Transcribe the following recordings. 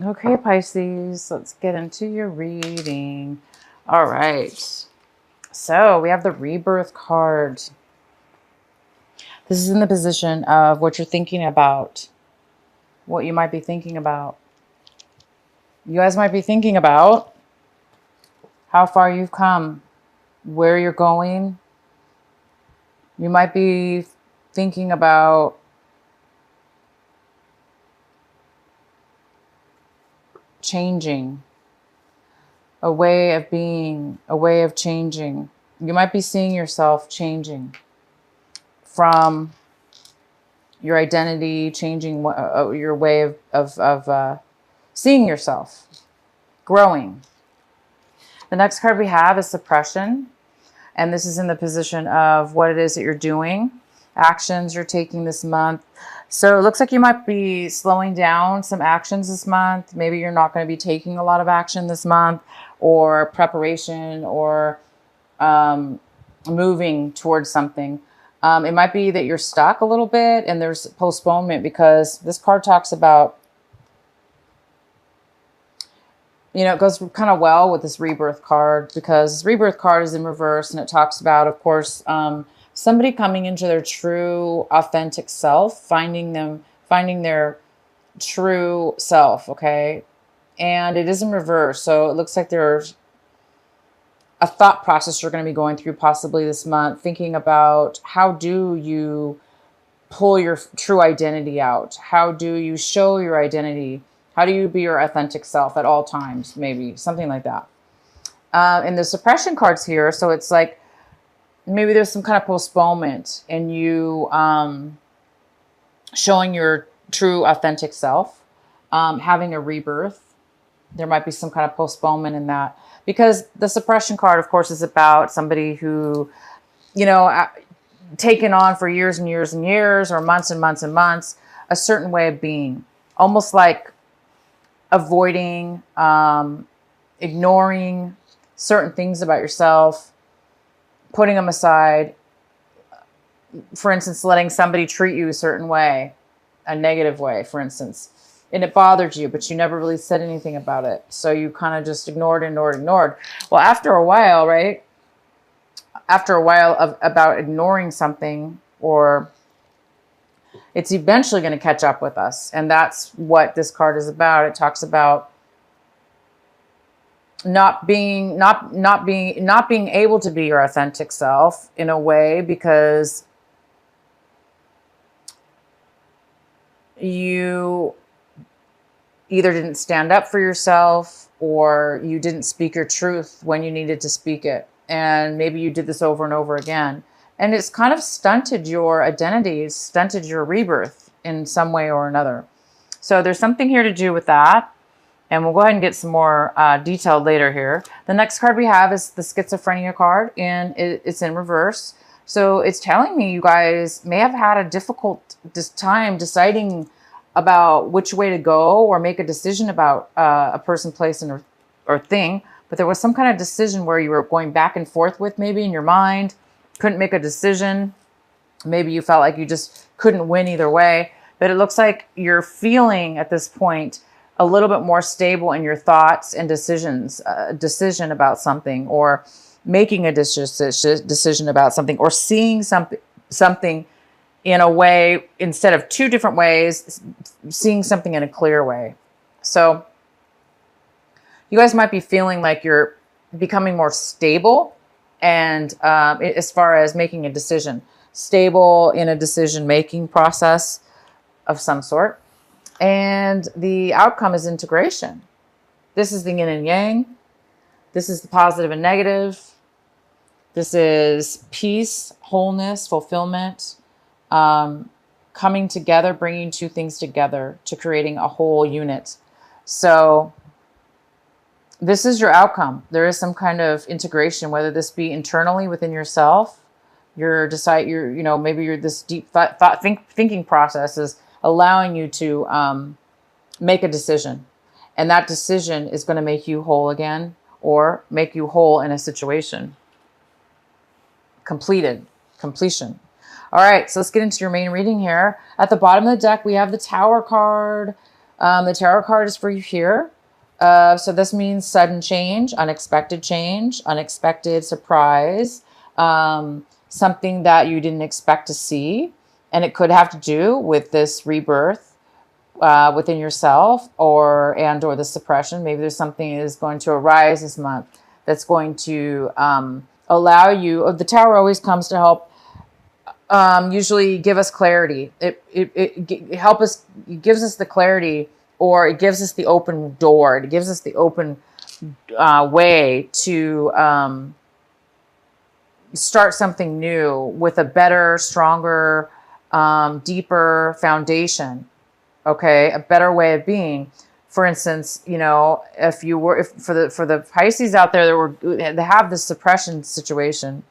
Okay, Pisces, let's get into your reading. All right. So we have the rebirth card. This is in the position of what you're thinking about, what you might be thinking about. You guys might be thinking about how far you've come, where you're going. You might be thinking about changing, a way of being, a way of changing. You might be seeing yourself changing from your identity, changing your way of seeing yourself, growing. The next card we have is suppression. And this is in the position of what it is that you're doing, actions you're taking this month. So it looks like you might be slowing down some actions this month. Maybe you're not going to be taking a lot of action this month, or preparation, or moving towards something. It might be that you're stuck a little bit and there's postponement, because this card talks about, you know, it goes kind of well with this rebirth card, because this rebirth card is in reverse, and it talks about, of course, somebody coming into their true, authentic self, finding their true self. Okay. And it is in reverse. So it looks like there's a thought process you're going to be going through possibly this month, thinking about how do you pull your true identity out? How do you show your identity? How do you be your authentic self at all times? Maybe something like that. And the suppression cards here, so it's like maybe there's some kind of postponement in you showing your true authentic self, having a rebirth. There might be some kind of postponement in that, because the suppression card, of course, is about somebody who, you know, taken on for years and years and years, or months and months and months, a certain way of being, almost like avoiding, ignoring certain things about yourself, putting them aside. For instance, letting somebody treat you a certain way, a negative way, for instance, and it bothered you, but you never really said anything about it. So you kind of just ignored. Well, after a while, right? After a while of about ignoring something, or it's eventually going to catch up with us. And that's what this card is about. It talks about not being able to be your authentic self in a way, because you either didn't stand up for yourself, or you didn't speak your truth when you needed to speak it. And maybe you did this over and over again. And it's kind of stunted your identity, it's stunted your rebirth in some way or another. So there's something here to do with that. And we'll go ahead and get some more detailed later here. The next card we have is the schizophrenia card, and it's in reverse. So it's telling me you guys may have had a difficult time deciding about which way to go, or make a decision about a person, place, or thing. But there was some kind of decision where you were going back and forth with, maybe in your mind, couldn't make a decision. Maybe you felt like you just couldn't win either way. But it looks like you're feeling at this point a little bit more stable in your thoughts and decisions, decision about something, or making a decision about something, or seeing something in a way, instead of two different ways, seeing something in a clear way. So you guys might be feeling like you're becoming more stable, and as far as making a decision, stable in a decision-making process of some sort. And the outcome is integration. This is the yin and yang. This is the positive and negative. This is peace, wholeness, fulfillment, coming together, bringing two things together to creating a whole unit. So this is your outcome. There is some kind of integration, whether this be internally within yourself, maybe this deep thinking process is allowing you to make a decision. And that decision is going to make you whole again, or make you whole in a situation. Completion. All right, so let's get into your main reading here. At the bottom of the deck, we have the Tower card. The tarot card is for you here. So this means sudden change, unexpected surprise, something that you didn't expect to see. And it could have to do with this rebirth within yourself or the suppression. Maybe there's something that is going to arise this month that's going to allow you. The tower always comes to help usually give us clarity. It help us, it gives us the clarity, or it gives us the open door. It gives us the open way to start something new with a better, stronger, deeper foundation. Okay, a better way of being. For instance, you know, if for the Pisces out there that have this suppression situation,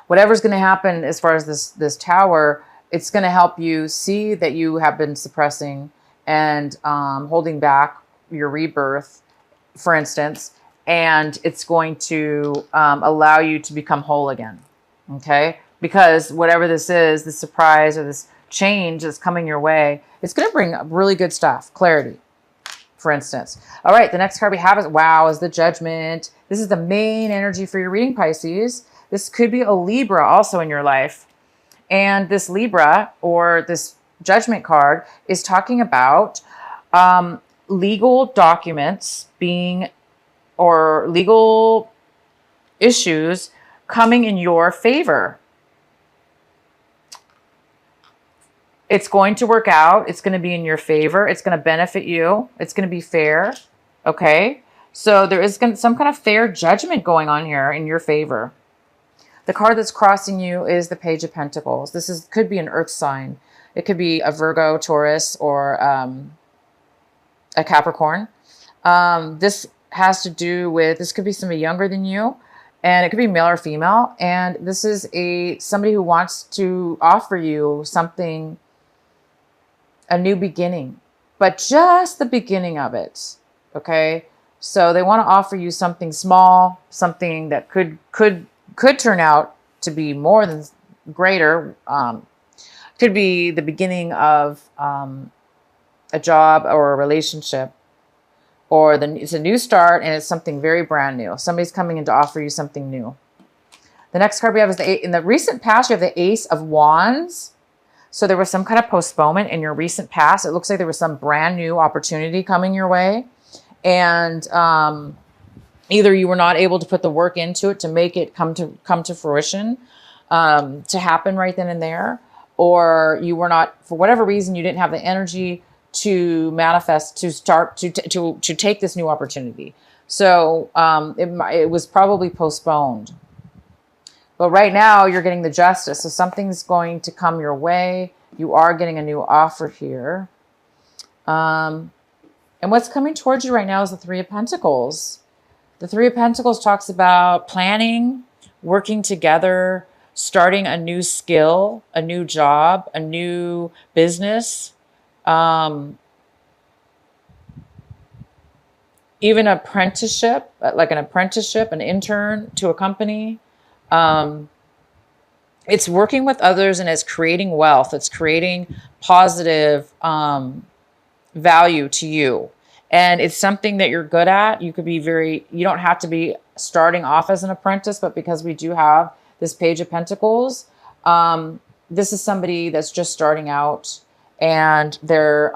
whatever's going to happen as far as this tower, it's going to help you see that you have been suppressing and holding back your rebirth, for instance, and it's going to allow you to become whole again. Okay, because whatever this is, this surprise or this change that's coming your way, it's going to bring really good stuff, clarity, for instance. All right, the next card we have is the Judgment. This is the main energy for your reading, Pisces. This could be a Libra also in your life. And this Libra, or this Judgment card, is talking about legal documents being, or legal issues coming in your favor. It's going to work out. It's going to be in your favor. It's going to benefit you. It's going to be fair. Okay. So there is some kind of fair judgment going on here in your favor. The card that's crossing you is the Page of Pentacles. This could be an earth sign. It could be a Virgo, Taurus, or a Capricorn. This has to do with, this could be somebody younger than you, and it could be male or female. And this is somebody who wants to offer you something, a new beginning, but just the beginning of it. Okay. So they want to offer you something small, something that could turn out to be more than greater. Could be the beginning of a job or a relationship, or it's a new start, and it's something very brand new. Somebody's coming in to offer you something new. The next card we have is in the recent past, you have the Ace of Wands. So there was some kind of postponement in your recent past. It looks like there was some brand new opportunity coming your way. And either you were not able to put the work into it to make it come to fruition, to happen right then and there, or you were not, for whatever reason, you didn't have the energy to manifest, to start, to take this new opportunity. So it was probably postponed. But right now you're getting the Justice. So something's going to come your way. You are getting a new offer here. And what's coming towards you right now is the Three of Pentacles. The Three of Pentacles talks about planning, working together, starting a new skill, a new job, a new business, even apprenticeship, like an apprenticeship, an intern to a company. It's working with others, and it's creating wealth. It's creating positive value to you. And it's something that you're good at. You could be you don't have to be starting off as an apprentice, but because we do have this Page of Pentacles, this is somebody that's just starting out, and they're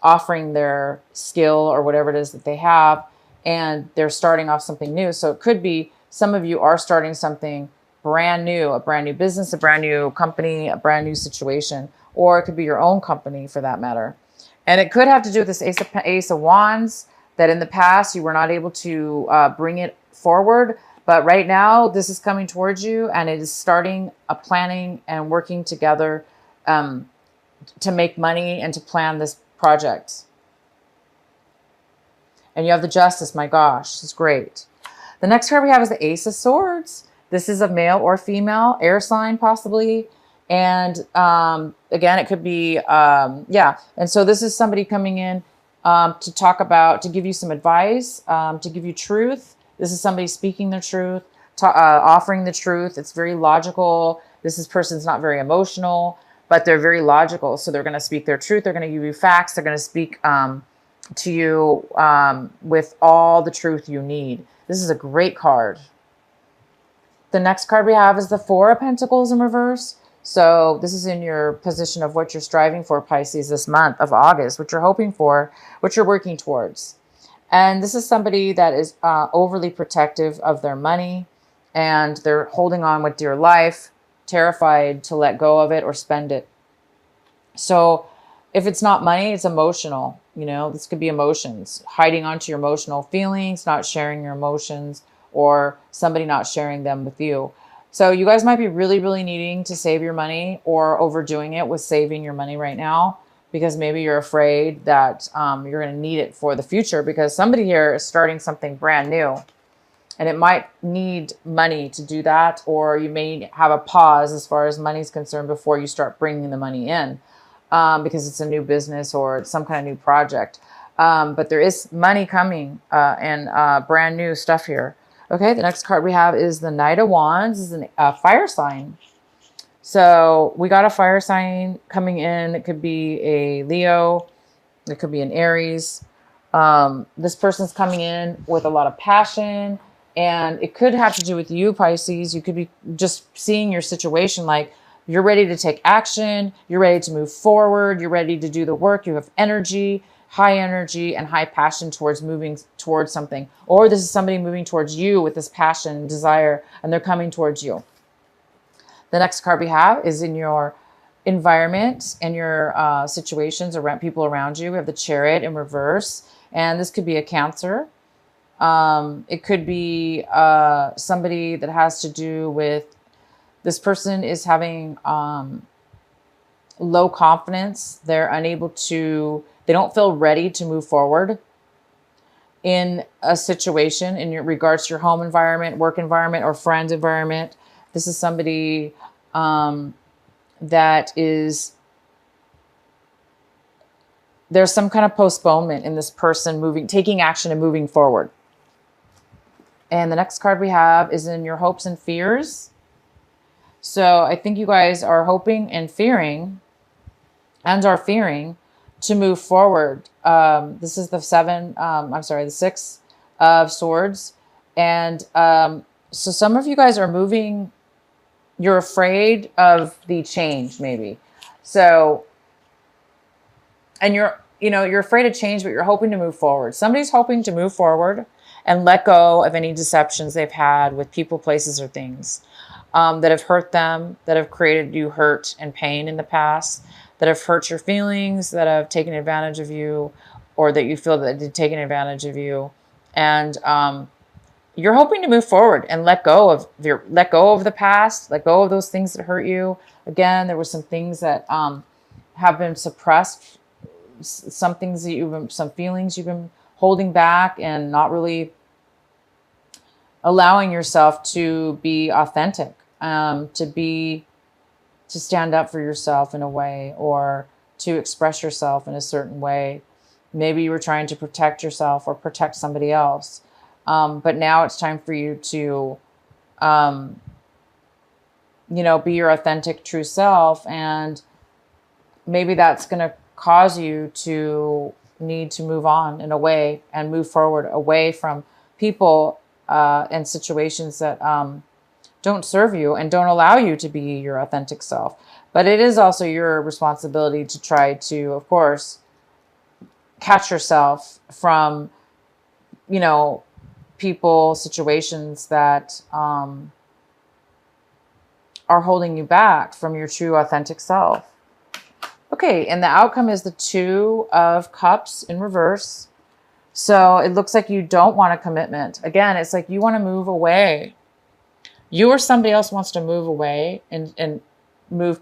offering their skill or whatever it is that they have, and they're starting off something new. So it could be some of you are starting something brand new, a brand new business, a brand new company, a brand new situation, or it could be your own company for that matter. And it could have to do with this Ace of Wands, that in the past you were not able to bring it forward. But right now this is coming towards you, and it is starting a planning and working together to make money and to plan this project. And you have the Justice. My gosh, it's great. The next card we have is the Ace of Swords. This is a male or female, air sign possibly. And again, it could be, yeah. And so this is somebody coming in to talk about, to give you some advice, to give you truth. This is somebody speaking the truth, offering the truth. It's very logical. This person's not very emotional. but they're very logical. So they're going to speak their truth. They're going to give you facts. They're going to speak to you with all the truth you need. This is a great card. The next card we have is the Four of Pentacles in reverse. So this is in your position of what you're striving for, Pisces, this month of August, what you're hoping for, what you're working towards. And this is somebody that is overly protective of their money, and they're holding on with dear life, terrified to let go of it or spend it. So if it's not money, it's emotional. You know, this could be emotions, hiding onto your emotional feelings, not sharing your emotions, or somebody not sharing them with you. So you guys might be really, really needing to save your money, or overdoing it with saving your money right now, because maybe you're afraid that you're going to need it for the future, because somebody here is starting something brand new. And it might need money to do that, or you may have a pause as far as money is concerned before you start bringing the money in, because it's a new business or it's some kind of new project. But there is money coming and brand new stuff here. Okay, the next card we have is the Knight of Wands. This is a fire sign. So we got a fire sign coming in. It could be a Leo. It could be an Aries. This person's coming in with a lot of passion. And it could have to do with you, Pisces. You could be just seeing your situation like you're ready to take action. You're ready to move forward. You're ready to do the work. You have energy, high energy, and high passion towards moving towards something. Or this is somebody moving towards you with this passion and desire, and they're coming towards you. The next card we have is in your environment and your situations around people around you. We have the Chariot in reverse. And this could be a Cancer. It could be somebody that has to do with, this person is having low confidence. They're unable to, they don't feel ready to move forward in a situation in your regards to your home environment, work environment, or friend environment. This is somebody that is, there's some kind of postponement in this person taking action and moving forward. And the next card we have is in your hopes and fears. So I think you guys are hoping and fearing, and are fearing to move forward. This is the the Six of Swords. And so some of you guys are moving, you're afraid of the change maybe. So, and you're afraid of change, but you're hoping to move forward. Somebody's hoping to move forward and let go of any deceptions they've had with people, places, or things that have hurt them, that have created you hurt and pain in the past, that have hurt your feelings, that have taken advantage of you, or that you feel that they've taken advantage of you. And you're hoping to move forward and let go of the past, let go of those things that hurt you. Again, there were some things that have been suppressed, some feelings you've been holding back and not really allowing yourself to be authentic, to stand up for yourself in a way, or to express yourself in a certain way. Maybe you were trying to protect yourself or protect somebody else. But now it's time for you to, be your authentic, true self. And maybe that's going to cause you to need to move on in a way and move forward away from people and situations that don't serve you and don't allow you to be your authentic self. But it is also your responsibility to try to, of course, catch yourself from, people, situations that are holding you back from your true authentic self. Okay, and the outcome is the Two of Cups in reverse. So it looks like you don't want a commitment. Again, it's like you want to move away. You or somebody else wants to move away and move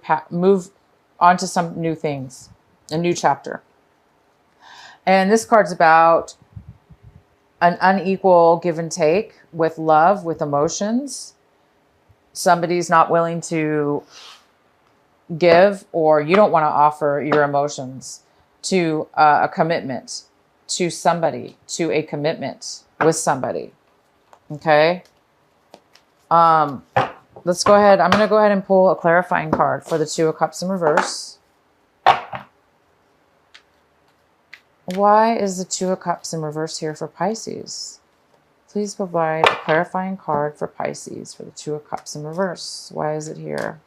on to some new things, a new chapter. And this card's about an unequal give and take with love, with emotions. Somebody's not willing to give, or you don't want to offer your emotions to a commitment to somebody, to a commitment with somebody. Okay. let's go ahead. I'm going to go ahead and pull a clarifying card for the Two of Cups in reverse. Why is the Two of Cups in reverse here for Pisces? Please provide a clarifying card for Pisces for the Two of Cups in reverse. Why is it here?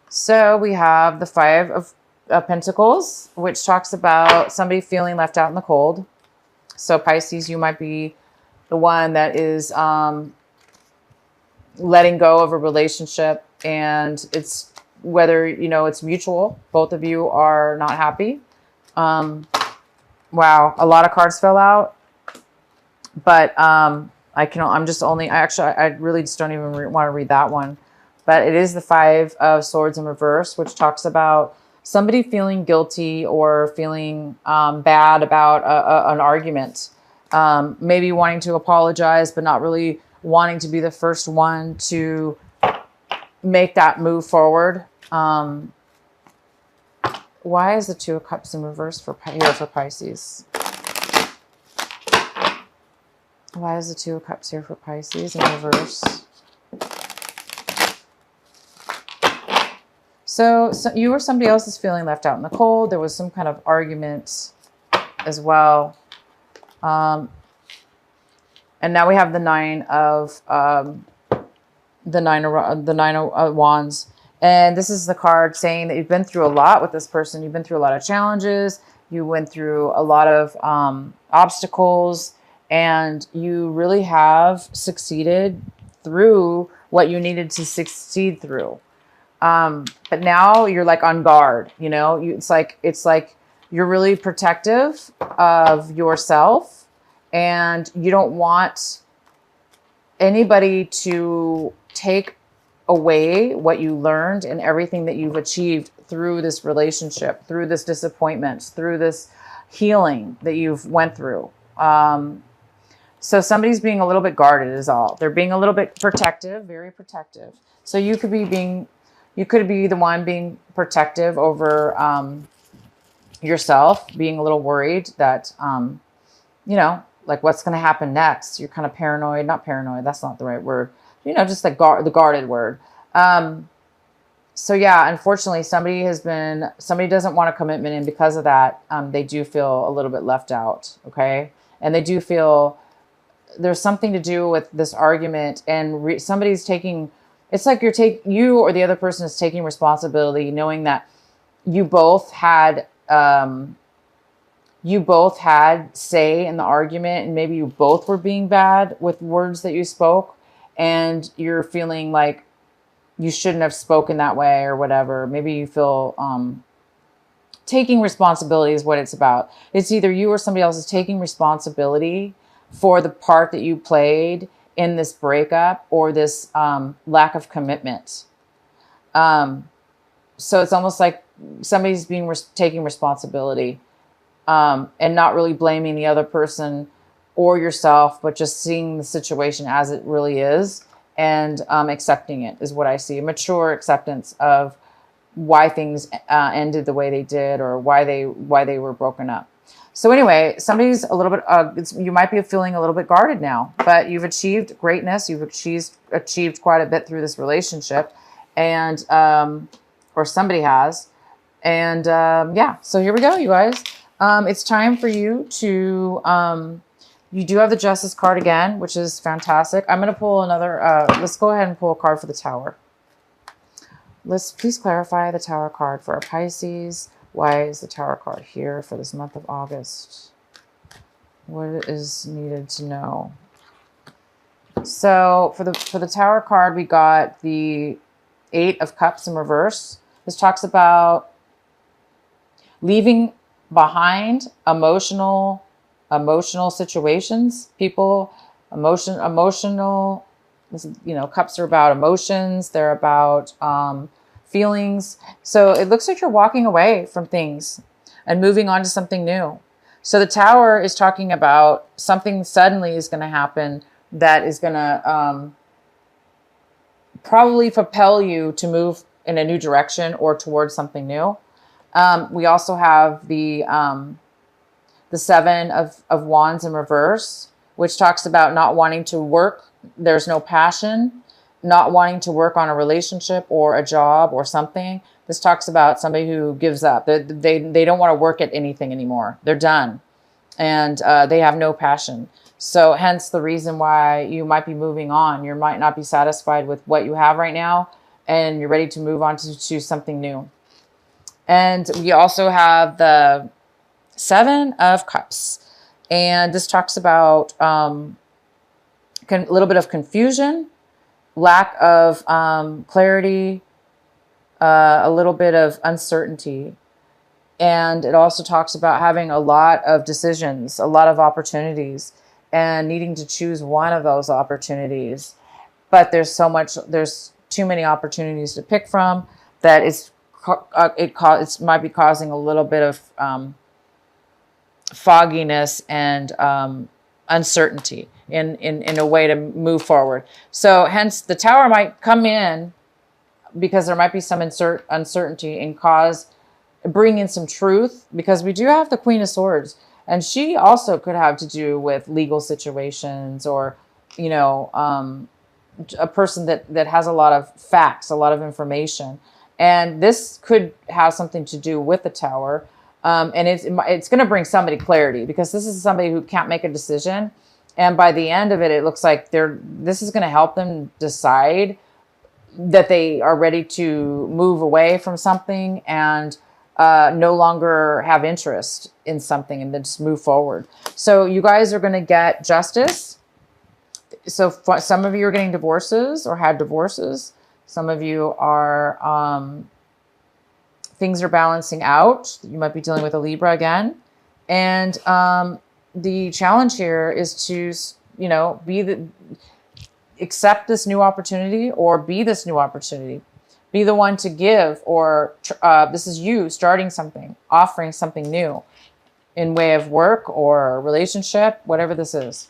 So we have the Five of Pentacles, which talks about somebody feeling left out in the cold. So Pisces, you might be the one that is letting go of a relationship, and it's whether, you know, it's mutual. Both of you are not happy. Wow, a lot of cards fell out, but I really just don't even want to read that one. But it is the Five of Swords in reverse, which talks about somebody feeling guilty or feeling bad about an argument. Maybe wanting to apologize, but not really wanting to be the first one to make that move forward. Why is the Two of Cups in reverse here for Pisces? Why is the Two of Cups here for Pisces in reverse? So you or somebody else is feeling left out in the cold. There was some kind of argument as well. And now we have the Nine of Wands. And this is the card saying that you've been through a lot with this person. You've been through a lot of challenges. You went through a lot of obstacles, and you really have succeeded through what you needed to succeed through. But now you're like on guard, you know, it's like you're really protective of yourself, and you don't want anybody to take away what you learned and everything that you've achieved through this relationship, through this disappointment, through this healing that you've went through. So somebody's being a little bit guarded is all. They're being a little bit protective, very protective. So you could be the one being protective over yourself, being a little worried that, you know, like what's going to happen next. You're kind of paranoid, not paranoid. That's not the right word. You know, just like the guarded word. So yeah, unfortunately, somebody doesn't want a commitment. And because of that, they do feel a little bit left out. Okay. And they do feel there's something to do with this argument, and somebody's taking, it's like you or the other person is taking responsibility, knowing that you both had say in the argument, and maybe you both were being bad with words that you spoke, and you're feeling like you shouldn't have spoken that way or whatever. Maybe you feel taking responsibility is what it's about. It's either you or somebody else is taking responsibility for the part that you played in this breakup or this lack of commitment. So it's almost like somebody's taking responsibility and not really blaming the other person or yourself, but just seeing the situation as it really is and accepting it is what I see. A mature acceptance of why things ended the way they did, or why they were broken up. So anyway, somebody's a little bit, you might be feeling a little bit guarded now, but you've achieved greatness. You've achieved quite a bit through this relationship, and, or somebody has. And yeah, so here we go, you guys. It's time for you to, you do have the Justice card again, which is fantastic. I'm going to pull another, let's go ahead and pull a card for the Tower. Let's please clarify the Tower card for our Pisces. Why is the Tower card here for this month of August? What is needed to know? So for the Tower card, we got the Eight of Cups in reverse. This talks about leaving behind emotional situations, people, emotional, you know, cups are about emotions. They're about feelings. So it looks like you're walking away from things and moving on to something new. So the Tower is talking about something suddenly is going to happen that is going to probably propel you to move in a new direction or towards something new. We also have the Seven of Wands in reverse, which talks about not wanting to work. There's no passion, not wanting to work on a relationship or a job or something. This talks about somebody who gives up. They don't want to work at anything anymore. They're done. And they have no passion. So hence the reason why you might be moving on. You might not be satisfied with what you have right now, and you're ready to move on to something new. And we also have the Seven of Cups. And this talks about a little bit of confusion, lack of clarity, a little bit of uncertainty. And it also talks about having a lot of decisions, a lot of opportunities, and needing to choose one of those opportunities. But there's too many opportunities to pick from that it might be causing a little bit of fogginess and uncertainty in a way to move forward. So hence the Tower might come in because there might be some uncertainty and bring in some truth, because we do have the Queen of Swords, and she also could have to do with legal situations, or, you know, a person that has a lot of facts, a lot of information. And this could have something to do with the Tower. And it's going to bring somebody clarity, because this is somebody who can't make a decision. And by the end of it, it looks like this is going to help them decide that they are ready to move away from something and no longer have interest in something, and then just move forward. So you guys are going to get justice. So some of you are getting divorces or had divorces. Some of you are, things are balancing out. You might be dealing with a Libra again. And the challenge here is to, you know, accept this new opportunity, or be this new opportunity. Be the one to give, or this is you starting something, offering something new in way of work or relationship, whatever this is.